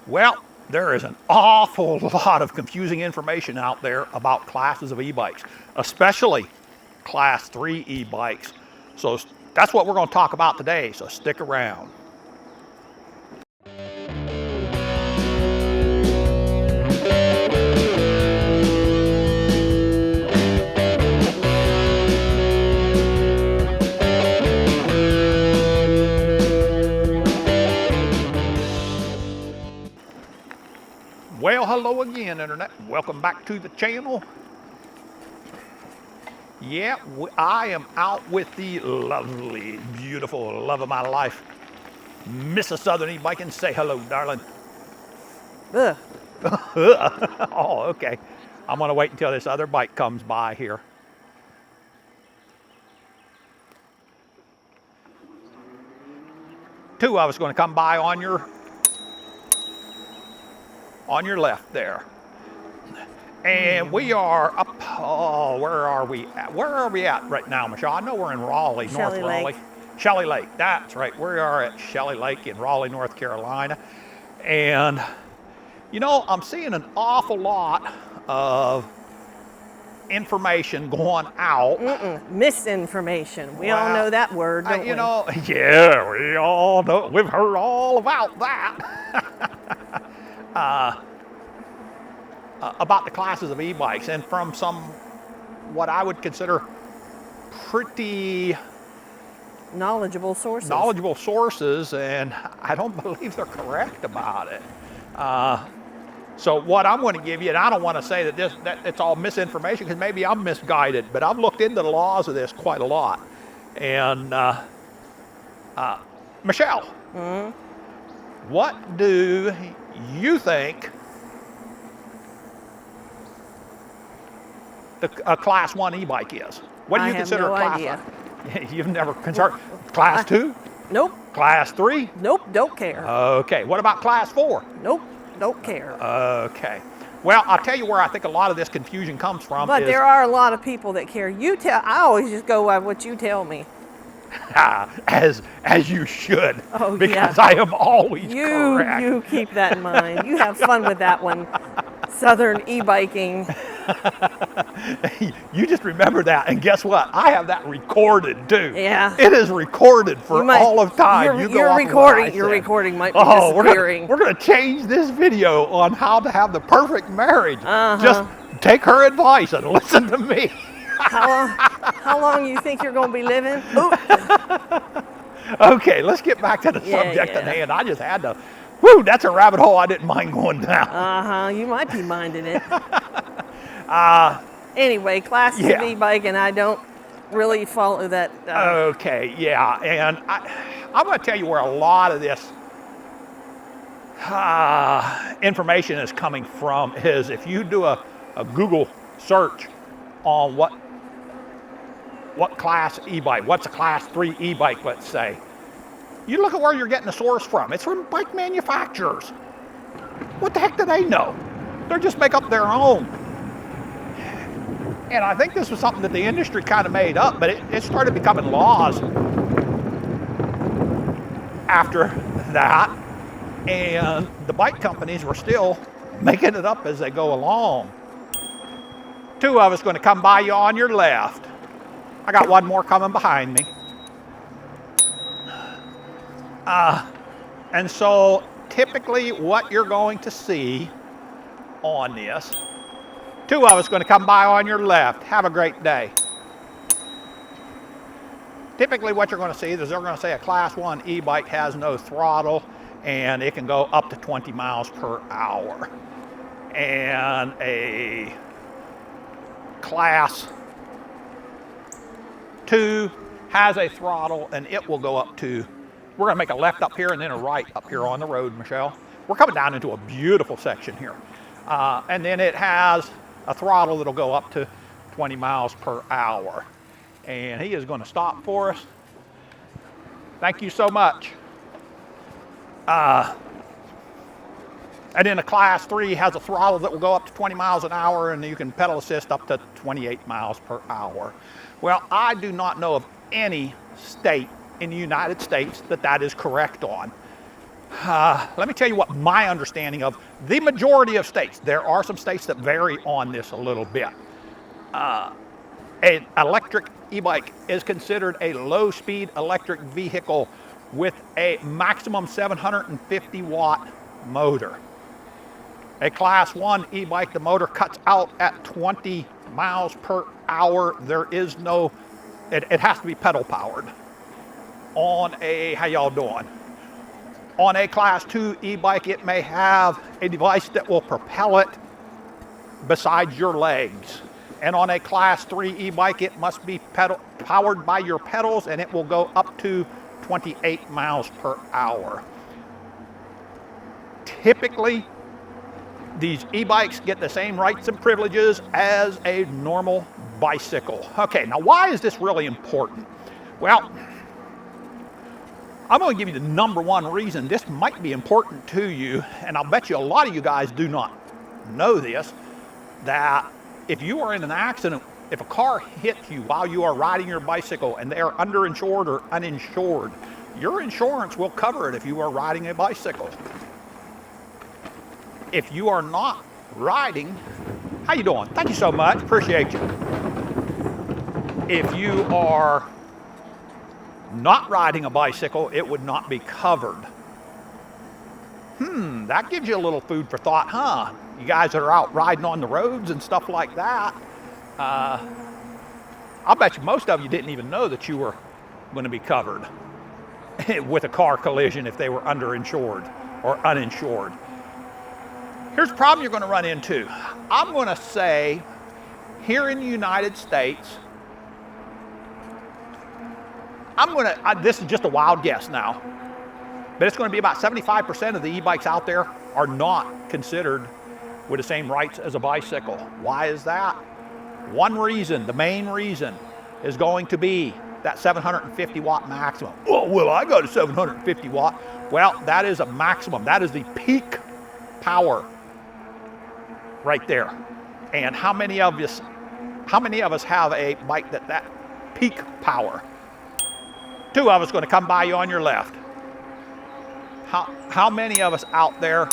Well, there is an awful lot of confusing information out there about classes of e-bikes, especially Class 3 e-bikes. So that's what we're going to talk about today, so stick around. Well, hello again, Internet. Welcome back to the channel. Yeah, I am out with the lovely, beautiful love of my life, Mrs. Southern E-Biking. Say hello, darling. Ugh. Oh, okay. I'm going to wait until this other bike comes by here. Two of us going to come by on your left there. And we are up, oh, where are we at? Where are we at right now, Michelle? I know we're in Raleigh, North Raleigh. Shelley Lake, that's right. We are at Shelley Lake in Raleigh, North Carolina. And, you know, I'm seeing an awful lot of information going out. Misinformation. We all know that word, don't we? You know, yeah, we all know. We've heard all about that. About the classes of e-bikes, and from some what I would consider pretty knowledgeable sources. And I don't believe they're correct about it. So what I'm going to give you, and I don't want to say that it's all misinformation, because maybe I'm misguided, but I've looked into the laws of this quite a lot. And Michelle, what do you think a Class 1 e-bike is? What do you consider a Class 1? You've never considered Class 2? Nope. Class 3? Nope, don't care. Okay, what about Class 4? Nope, don't care. Okay. Well, I'll tell you where I think a lot of this confusion comes from. But there are a lot of people that care. I always just go by what you tell me. As you should. Oh, because yeah. I am always correct. You keep that in mind. You have fun with that one. Southern e-biking. You just remember that, and guess what? I have that recorded too. Yeah. It is recorded for all of time. Your recording might be disappearing. We're going to change this video on how to have the perfect marriage. Just take her advice and listen to me. How long you think you're going to be living? Okay, let's get back to the subject at hand. I just had to. Whew, that's a rabbit hole I didn't mind going down. You might be minding it. Anyway, Class 2 e-bike, and I don't really follow that. Okay, yeah, and I'm going to tell you where a lot of this information is coming from is if you do a Google search on what class e-bike, what's a Class 3 e-bike, let's say, you look at where you're getting the source from. It's from bike manufacturers. What the heck do they know? They just make up their own. And I think this was something that the industry kind of made up, but it started becoming laws after that. And the bike companies were still making it up as they go along. Two of us going to come by you on your left. I got one more coming behind me. And so typically what you're going to see on this, two of us going to come by on your left. Have a great day. Typically what you're going to see is they're going to say a Class 1 e-bike has no throttle and it can go up to 20 miles per hour. And a Class 2 has a throttle and it will go up to, we're going to make a left up here and then a right up here on the road, Michelle. We're coming down into a beautiful section here. And then it has a throttle that'll go up to 20 miles per hour. And he is going to stop for us. Thank you so much. And then a Class 3 has a throttle that will go up to 20 miles an hour, and you can pedal assist up to 28 miles per hour. Well, I do not know of any state in the United States that is correct on. Let me tell you what my understanding of the majority of states. There are some states that vary on this a little bit. An electric e-bike is considered a low-speed electric vehicle with a maximum 750 watt motor. A class 1 e-bike, the motor cuts out at 20 miles per hour. There is no, it has to be pedal powered. On a, how y'all doing? On a class 2 e-bike, it may have a device that will propel it besides your legs. And on a class 3 e-bike, it must be powered by your pedals, and it will go up to 28 miles per hour. Typically, these e-bikes get the same rights and privileges as a normal bicycle. Okay, now why is this really important? Well, I'm going to give you the number one reason this might be important to you, and I'll bet you a lot of you guys do not know this, that if you are in an accident, if a car hits you while you are riding your bicycle and they are underinsured or uninsured, your insurance will cover it if you are riding a bicycle. If you are not riding, how you doing? Thank you so much, appreciate you. If you are not riding a bicycle, it would not be covered. That gives you a little food for thought, huh? You guys that are out riding on the roads and stuff like that, I'll bet you most of you didn't even know that you were going to be covered with a car collision if they were underinsured or uninsured. Here's the problem you're going to run into. I'm going to say here in the United States, this is just a wild guess now, but it's going to be about 75% of the e-bikes out there are not considered with the same rights as a bicycle. Why is that? One reason, the main reason, is going to be that 750 watt maximum. Oh, well, I got a 750 watt. Well, that is a maximum. That is the peak power right there. And how many of us have a bike that peak power? Two of us going to come by you on your left. How many of us out there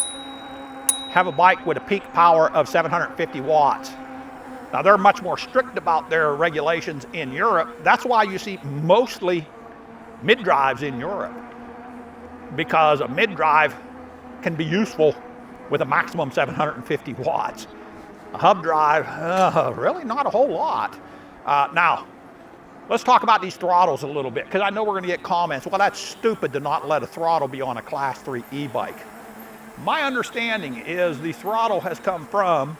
have a bike with a peak power of 750 watts? Now, they're much more strict about their regulations in Europe. That's why you see mostly mid-drives in Europe, because a mid-drive can be useful with a maximum 750 watts. A hub drive, really not a whole lot. Now, let's talk about these throttles a little bit, because I know we're going to get comments. Well, that's stupid to not let a throttle be on a class 3 e-bike. My understanding is the throttle has come from,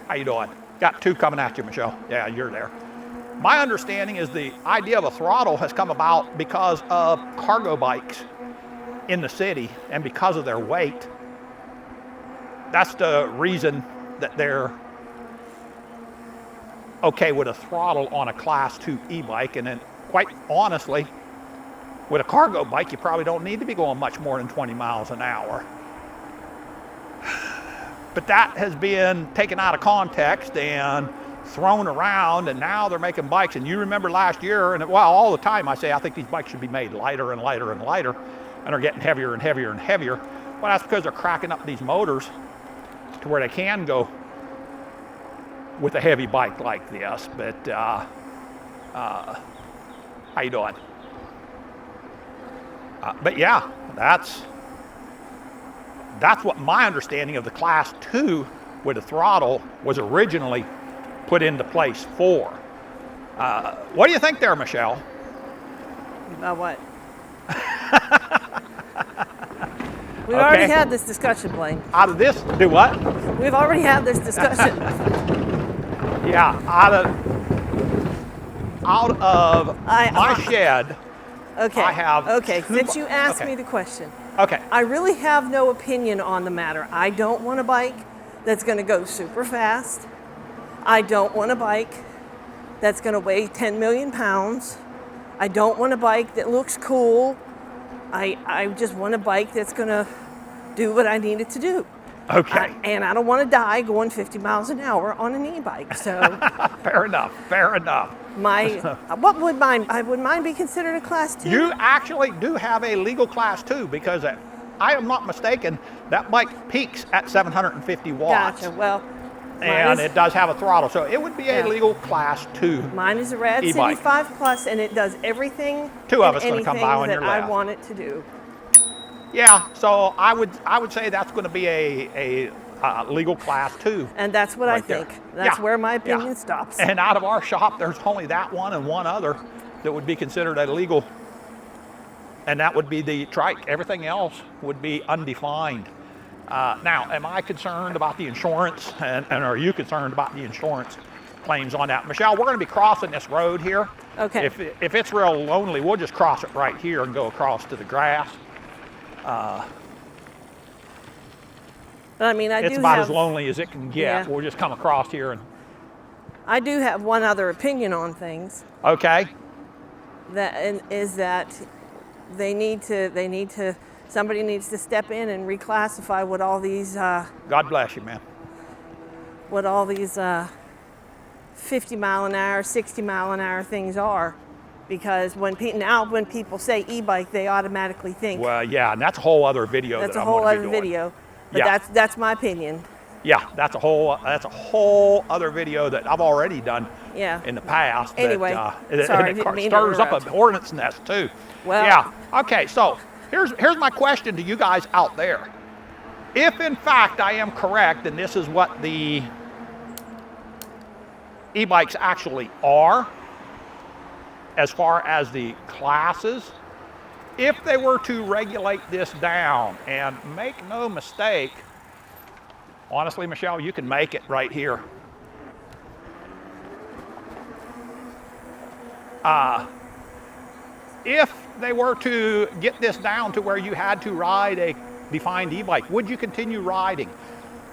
how you doing? Got two coming at you, Michelle. Yeah, you're there. My understanding is the idea of a throttle has come about because of cargo bikes in the city and because of their weight. That's the reason that they're okay with a throttle on a class 2 e-bike. And then quite honestly, with a cargo bike, you probably don't need to be going much more than 20 miles an hour. But that has been taken out of context and thrown around, and now they're making bikes. And you remember last year, and well, all the time I say I think these bikes should be made lighter and lighter and lighter, and are getting heavier and heavier and heavier. Well, that's because they're cracking up these motors to where they can go with a heavy bike like this. But how you doing? But yeah, that's what my understanding of the class 2 with a throttle was originally put into place for. What do you think there, Michelle? About what? We've already had this discussion, Blaine. Out of this, do what? We've already had this discussion. Yeah, out of my shed, okay. I have okay. Since you asked me the question, okay, I really have no opinion on the matter. I don't want a bike that's going to go super fast. I don't want a bike that's going to weigh 10 million pounds. I don't want a bike that looks cool. I just want a bike that's going to do what I need it to do. Okay. And I don't want to die going 50 miles an hour on an e-bike. So fair enough. Fair enough. What would mine? Would mine be considered a class 2? You actually do have a legal class 2 because I am not mistaken, that bike peaks at 750 watts. Gotcha. Well, And it does have a throttle, so it would be a legal class 2. Mine is a Rad City e-bike. 5 Plus, and it does everything. Two of us going to come by on that your left. I want it to do. Yeah, so I would say that's going to be a legal class 2. And that's what I think. That's where my opinion stops. And out of our shop, there's only that one and one other that would be considered a legal, and that would be the trike. Everything else would be undefined. Now, am I concerned about the insurance, and are you concerned about the insurance claims on that? Michelle, we're going to be crossing this road here. Okay. If it's real lonely, we'll just cross it right here and go across to the grass. But I mean, it's about as lonely as it can get. Yeah. We'll just come across here and. I do have one other opinion on things. Okay. That they need to. Somebody needs to step in and reclassify what all these. God bless you, man. What all these 50 mile an hour, 60 mile an hour things are, because when people say e-bike, they automatically think. Well, yeah, and that's a whole other video. That's a whole other video. But that's my opinion. Yeah, that's a whole other video that I've already done in the past. Anyway, it stirs up an hornet's nest too. Well, yeah. Okay, so here's my question to you guys out there. If in fact I am correct, and this is what the e-bikes actually are, as far as the classes, if they were to regulate this down, and make no mistake, honestly, Michelle, you can make it right here. If they were to get this down to where you had to ride a defined e-bike, would you continue riding?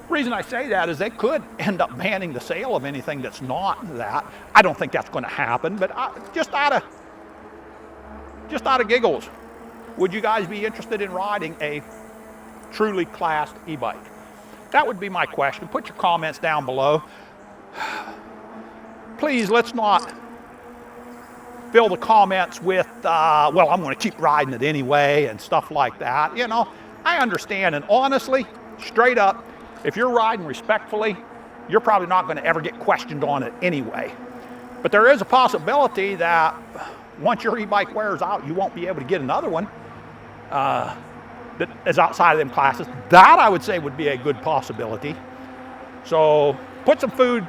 The reason I say that is they could end up banning the sale of anything that's not that. I don't think that's going to happen, but just out of giggles, would you guys be interested in riding a truly classed e-bike? That would be my question. Put your comments down below. Please, let's not fill the comments with, well, I'm going to keep riding it anyway and stuff like that. You know, I understand, and honestly, straight up, if you're riding respectfully, you're probably not going to ever get questioned on it anyway. But there is a possibility that once your e-bike wears out, you won't be able to get another one that is outside of them classes. That, I would say, would be a good possibility. So put some food,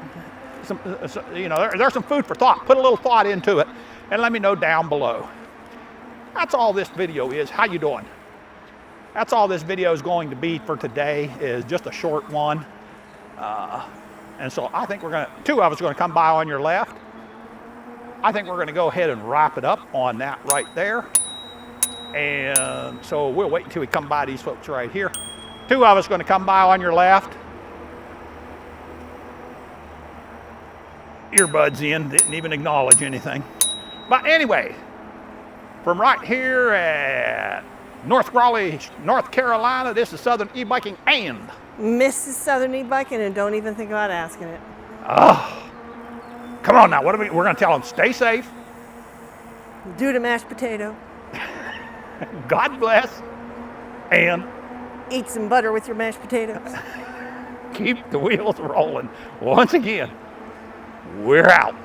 there's some food for thought. Put a little thought into it and let me know down below. That's all this video is. How you doing? That's all this video is going to be for today, is just a short one. And so I think two of us are going to come by on your left. I think we're going to go ahead and wrap it up on that right there. And so we'll wait until we come by these folks right here. Two of us are going to come by on your left. Earbuds in, didn't even acknowledge anything. But anyway, from right here at North Raleigh, North Carolina, this is Southern E-Biking and Mrs. Southern E-Biking, and don't even think about asking it. Oh, come on now, we're going to tell them stay safe. Do the mashed potato. God bless, and eat some butter with your mashed potatoes. Keep the wheels rolling. Once again, we're out.